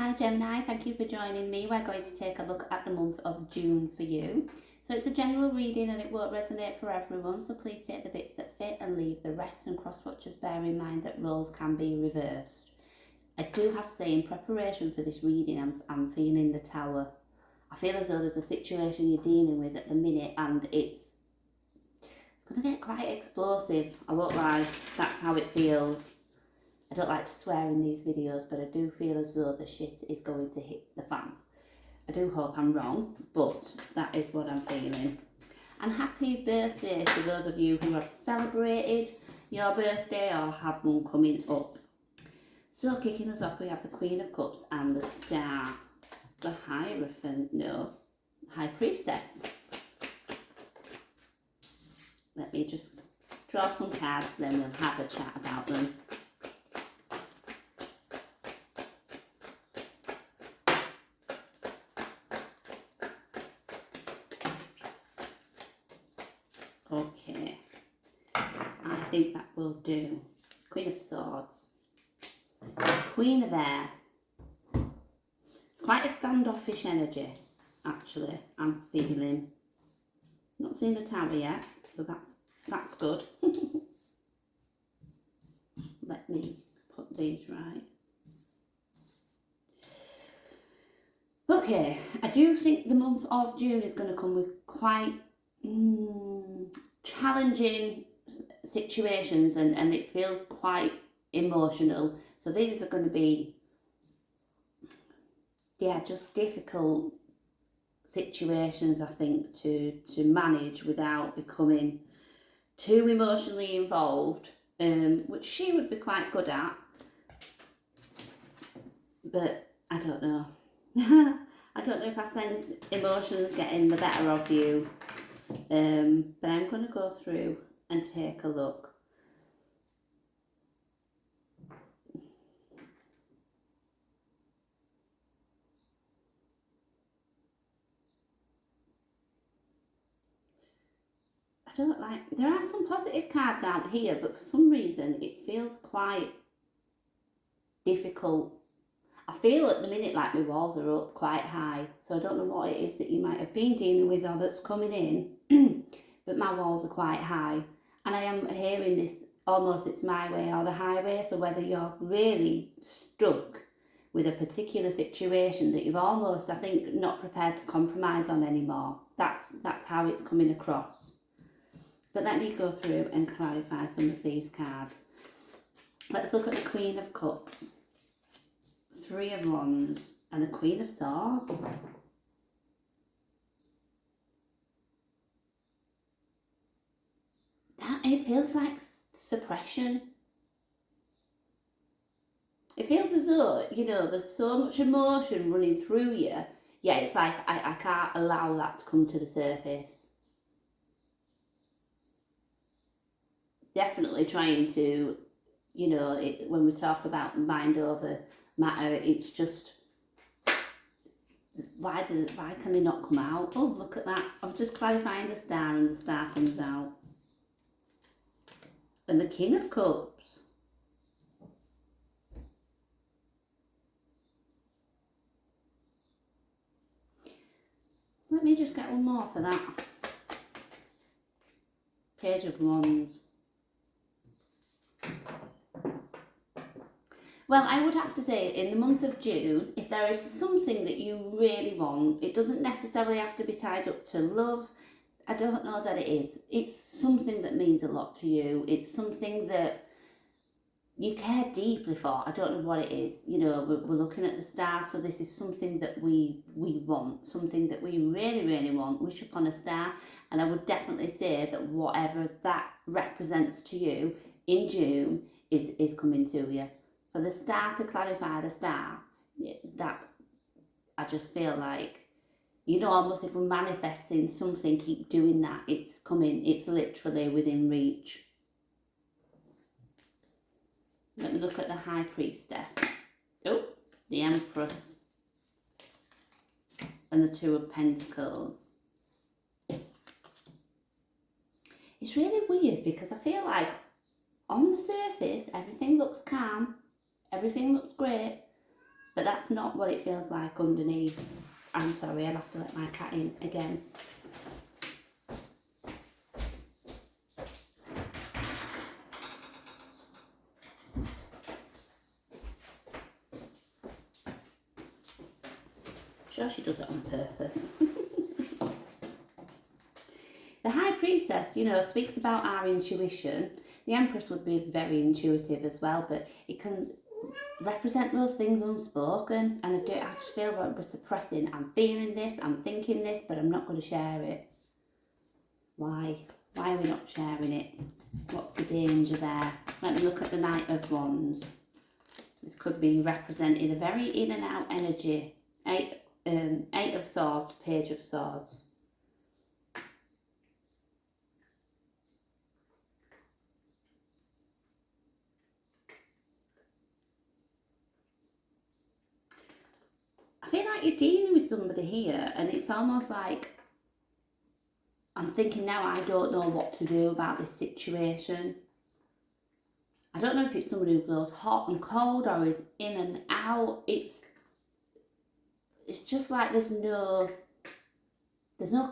Hi Gemini, thank you for joining me. We're going to take a look at the month of June for you. So it's a general reading and it won't resonate for everyone, so please take the bits that fit and leave the rest, and cross-watchers bear in mind that roles can be reversed. I do have to say, in preparation for this reading, I'm feeling the Tower. I feel as though there's a situation you're dealing with at the minute and it's going to get quite explosive. I won't lie, that's how it feels. I don't like to swear in these videos, but I do feel as though the shit is going to hit the fan. I do hope I'm wrong, but that is what I'm feeling. And happy birthday to those of you who have celebrated your birthday or have one coming up. So kicking us off, we have the Queen of Cups and the Star. The Hierophant, no, High Priestess. Let me just draw some cards, then we'll have a chat about them. Okay, I think that will do. Queen of Swords, Queen of Air. Quite a standoffish energy, actually. I'm feeling. Not seen the Tower yet, so that's good. Let me put these right. Okay, I do think the month of June is going to come with quite challenging situations, and it feels quite emotional. So these are going to be, just difficult situations, I think, to manage without becoming too emotionally involved, which she would be quite good at. But I don't know. I don't know if I sense emotions getting the better of you. But I'm going to go through and take a look. There are some positive cards out here, but for some reason it feels quite difficult. I feel at the minute like my walls are up quite high, so I don't know what it is that you might have been dealing with or that's coming in, but my walls are quite high, and I am hearing this almost it's my way or the highway. So whether you're really stuck with a particular situation that you've almost, I think, not prepared to compromise on anymore, that's how it's coming across. But let me go through and clarify some of these cards. Let's look at the Queen of Cups, Three of Wands, and the Queen of Swords. It feels like suppression. It feels as though, there's so much emotion running through you. Yeah, it's like I can't allow that to come to the surface. Definitely trying to, when we talk about mind over matter, it's just, why can they not come out? Oh, look at that. I'm just clarifying the Star, and the Star comes out. And the King of Cups. Let me just get one more for that. Page of Wands. Well, I would have to say, in the month of June, if there is something that you really want, it doesn't necessarily have to be tied up to love. I don't know that it is. It's something that means a lot to you. It's something that you care deeply for. I don't know what it is. We're looking at the Star, so this is something that we want, something that we really, really want. Wish upon a star. And I would definitely say that whatever that represents to you in June is coming to you. For the Star to clarify the Star, that I just feel like, almost if we're manifesting something, keep doing that. It's coming. It's literally within reach. Let me look at the High Priestess. Oh, the Empress. And the Two of Pentacles. It's really weird because I feel like on the surface, everything looks calm. Everything looks great. but that's not what it feels like underneath. I'm sorry, I'll have to let my cat in again. Sure, she does it on purpose. The High Priestess, you know, speaks about our intuition. The Empress would be very intuitive as well, but it can represent those things unspoken, and I just feel like we're suppressing. I'm feeling this, I'm thinking this, but I'm not going to share it. Why? Why are we not sharing it? What's the danger there? Let me look at the Knight of Wands. This could be representing a very in and out energy. Eight of Swords, Page of Swords. I feel like you're dealing with somebody here, and it's almost like I'm thinking now I don't know what to do about this situation. I don't know if it's somebody who blows hot and cold or is in and out. It's just like there's no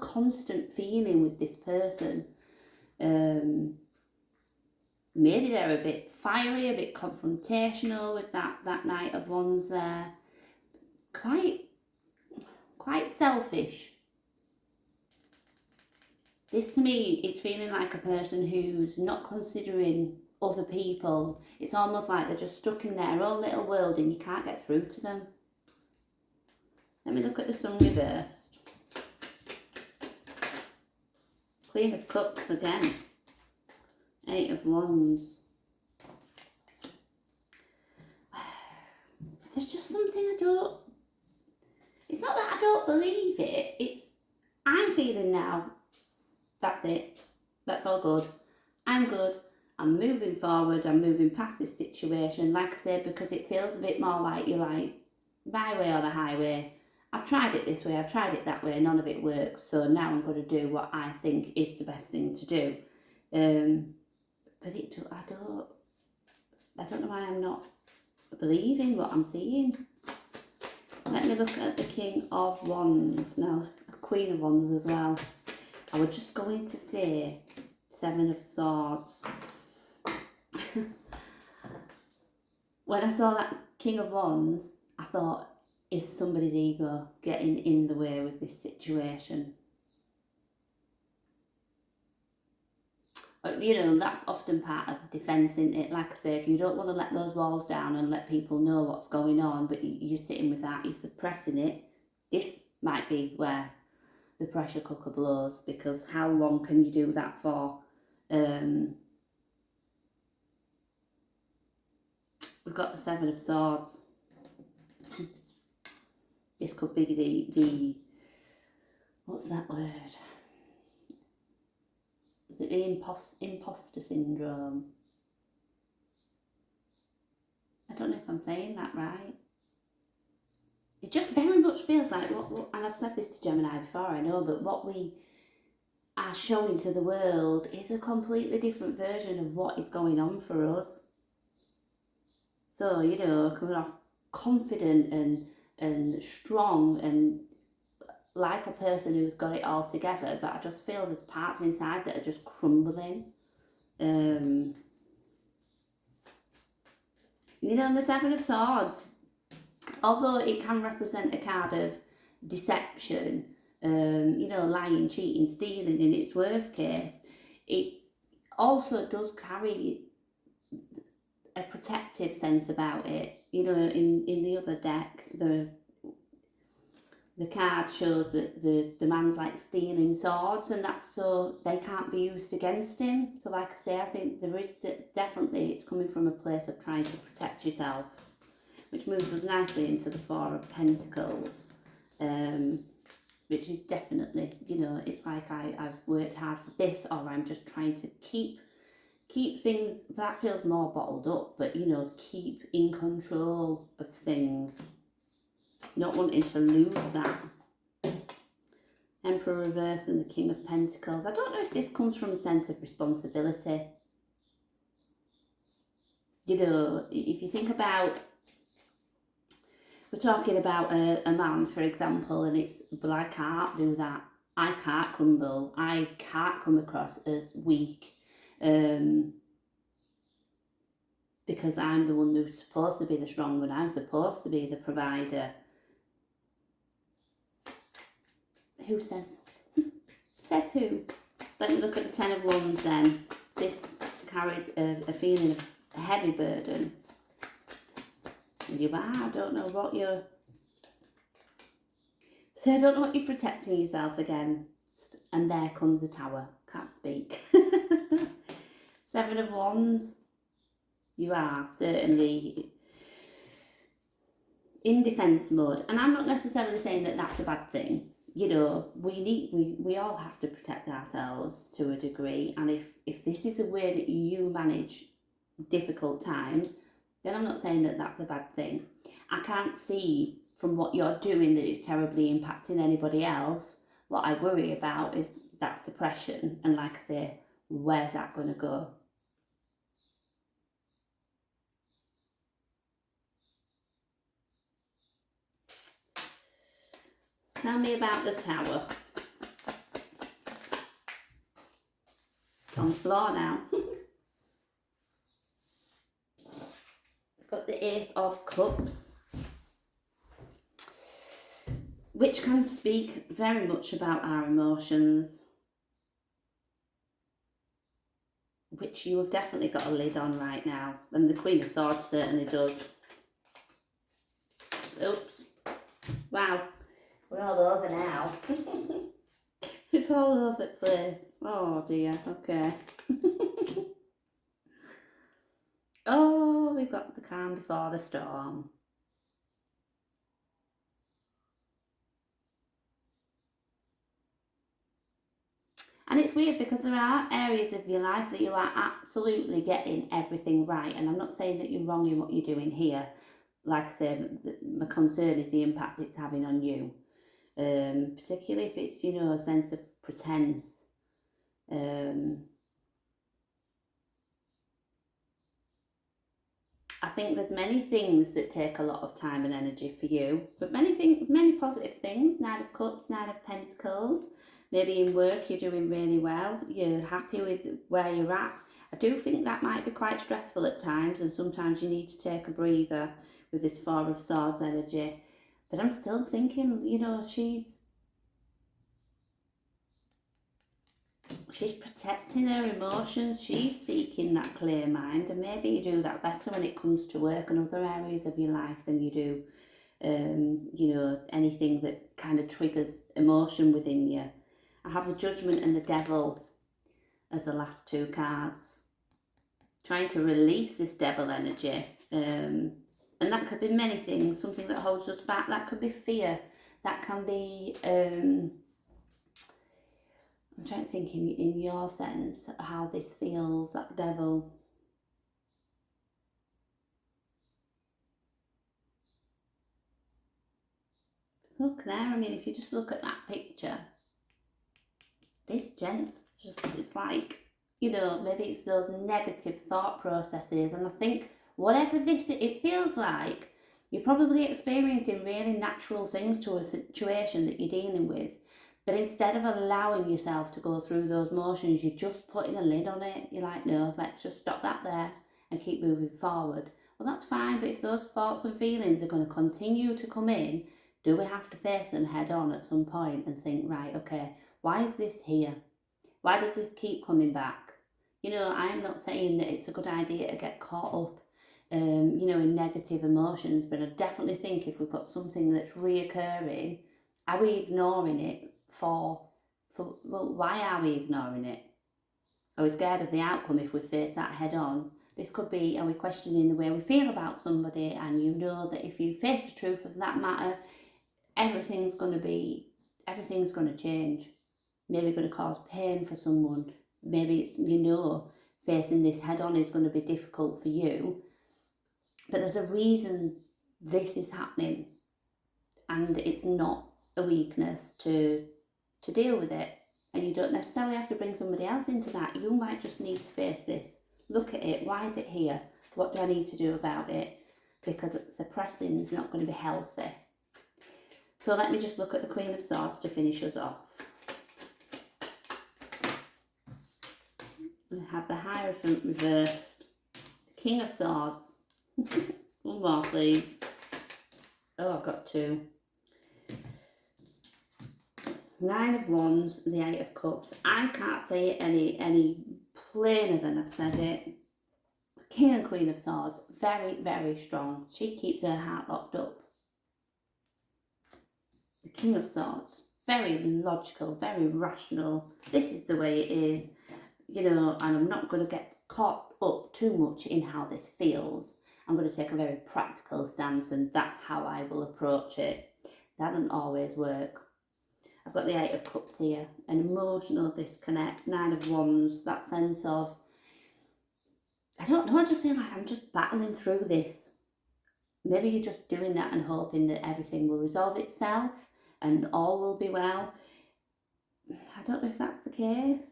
constant feeling with this person. Maybe they're a bit fiery, a bit confrontational with that Knight of Wands there. Quite selfish. This to me, it's feeling like a person who's not considering other people. It's almost like they're just stuck in their own little world and you can't get through to them. Let me look at the Sun reversed. Queen of Cups again. Eight of Wands. There's just something it's not that I don't believe it, I'm feeling now, that's it, that's all good, I'm good, I'm moving forward, I'm moving past this situation, like I said, because it feels a bit more like you're like, my way or the highway. I've tried it this way, I've tried it that way, none of it works, so now I'm going to do what I think is the best thing to do. But I don't know why I'm not believing what I'm seeing. Let me look at the King of Wands now, a Queen of Wands as well. I was just going to say Seven of Swords. When I saw that King of Wands, I thought, is somebody's ego getting in the way with this situation? You know, that's often part of defence, isn't it? Like I say, if you don't want to let those walls down and let people know what's going on, but you're sitting with that, you're suppressing it, this might be where the pressure cooker blows, because how long can you do that for? We've got the Seven of Swords. This could be the what's that word? Is it the imposter syndrome? I don't know if I'm saying that right. It just very much feels like what and I've said this to Gemini before, I know, but what we are showing to the world is a completely different version of what is going on for us. So, you know, coming off confident and strong and like a person who's got it all together, but I just feel there's parts inside that are just crumbling. You know, the Seven of Swords, although it can represent a card of deception, you know, lying, cheating, stealing in its worst case, it also does carry a protective sense about it. You know, in the other deck, the card shows that the man's like stealing swords, and that's so they can't be used against him. So like I say, I think there is definitely, it's coming from a place of trying to protect yourself, which moves us nicely into the Four of Pentacles, which is definitely, you know, it's like I've worked hard for this, or I'm just trying to keep things, that feels more bottled up, but you know, keep in control of things. Not wanting to lose that. Emperor reverse and the King of Pentacles. I don't know if this comes from a sense of responsibility. You know, if you think about we're talking about a man, for example, and it's, but I can't do that. I can't crumble. I can't come across as weak. Because I'm the one who's supposed to be the strong one. I'm supposed to be the provider. Who says? Says who? Let me look at the Ten of Wands then. This carries a feeling of a heavy burden. And you are, I don't know what you're... So I don't know what you're protecting yourself against. And there comes a tower. Can't speak. Seven of Wands. You are certainly in defence mode, and I'm not necessarily saying that that's a bad thing. You know, we all have to protect ourselves to a degree, and if this is a way that you manage difficult times, then I'm not saying that that's a bad thing. I can't see from what you're doing that it's terribly impacting anybody else. What I worry about is that suppression, and like I say, where's that going to go? Tell me about the tower. It's on the floor now. Got the Ace of Cups, which can speak very much about our emotions, which you have definitely got a lid on right now. And the Queen of Swords certainly does. Oops. Wow. We're all over now. It's all over the place. Oh dear, okay. Oh, we've got the calm before the storm. And it's weird because there are areas of your life that you are absolutely getting everything right. And I'm not saying that you're wrong in what you're doing here. Like I said, my concern is the impact it's having on you. Particularly if it's, you know, a sense of pretense. I think there's many things that take a lot of time and energy for you, but many positive things. Nine of Cups, Nine of Pentacles. Maybe in work you're doing really well, you're happy with where you're at. I do think that might be quite stressful at times, and sometimes you need to take a breather with this Four of Swords energy. But I'm still thinking, you know, she's protecting her emotions. She's seeking that clear mind, and maybe you do that better when it comes to work and other areas of your life than you do, you know, anything that kind of triggers emotion within you. I have the Judgment and the Devil as the last two cards. Trying to release this devil energy. And that could be many things. Something that holds us back. That could be fear. That can be... I'm trying to think in your sense how this feels, that devil. Look there, I mean, if you just look at that picture, this gent's just, it's like, you know, maybe it's those negative thought processes. And I think whatever this, it feels like you're probably experiencing really natural things to a situation that you're dealing with. But instead of allowing yourself to go through those motions, you're just putting a lid on it. You're like, no, let's just stop that there and keep moving forward. Well, that's fine, but if those thoughts and feelings are going to continue to come in, do we have to face them head on at some point and think, right, okay, why is this here? Why does this keep coming back? You know, I'm not saying that it's a good idea to get caught up, you know, in negative emotions, but I definitely think if we've got something that's reoccurring, are we ignoring it? Well, why are we ignoring it? Are we scared of the outcome if we face that head on? This could be, are we questioning the way we feel about somebody, and you know that if you face the truth of that matter, everything's going to change. Maybe going to cause pain for someone. Maybe it's, you know, facing this head on is going to be difficult for you. But there's a reason this is happening, and it's not a weakness to deal with it. And you don't necessarily have to bring somebody else into that. You might just need to face this. Look at it. Why is it here? What do I need to do about it? because suppressing is not going to be healthy. So let me just look at the Queen of Swords to finish us off. We have the Hierophant reversed, the King of Swords. One more, please. Oh, I've got two. Nine of Wands, the Eight of Cups. I can't say it any plainer than I've said it. King and Queen of Swords, very, very strong. She keeps her heart locked up. The King of Swords, very logical, very rational. This is the way it is, you know, and I'm not going to get caught up too much in how this feels. I'm going to take a very practical stance, and that's how I will approach it. That doesn't always work. I've got the Eight of Cups here, an emotional disconnect, Nine of Wands, that sense of, I don't know, I just feel like I'm just battling through this. Maybe you're just doing that and hoping that everything will resolve itself and all will be well. I don't know if that's the case.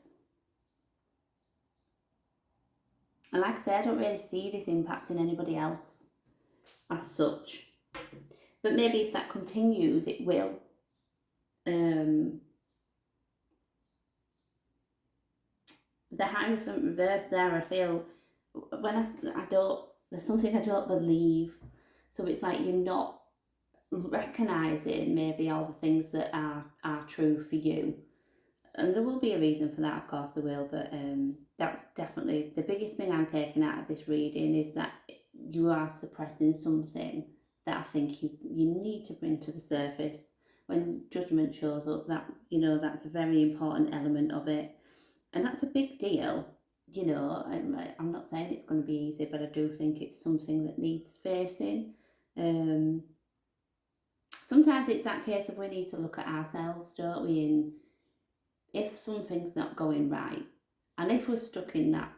And like I say, I don't really see this impacting anybody else as such. But maybe if that continues, it will. The Hierophant reverse there, I feel, when there's something I don't believe. So it's like you're not recognising maybe all the things that are true for you. And there will be a reason for that, of course there will, but that's definitely the biggest thing I'm taking out of this reading, is that you are suppressing something that I think you need to bring to the surface. When judgment shows up, that, you know, that's a very important element of it. And that's a big deal, you know. I'm not saying it's going to be easy, but I do think it's something that needs facing. Sometimes it's that case of we need to look at ourselves, don't we? And if something's not going right, and if we're stuck in that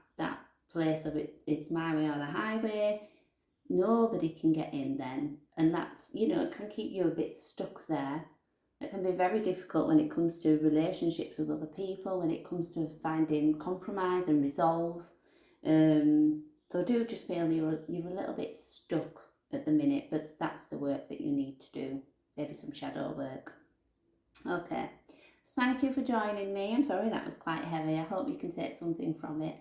place of it's my way or the highway, nobody can get in then. And that's, you know, it can keep you a bit stuck there. It can be very difficult when it comes to relationships with other people, when it comes to finding compromise and resolve. So I do just feel you're a little bit stuck at the minute, but that's the work that you need to do. Maybe some shadow work. Okay. Thank you for joining me. I'm sorry that was quite heavy. I hope you can take something from it.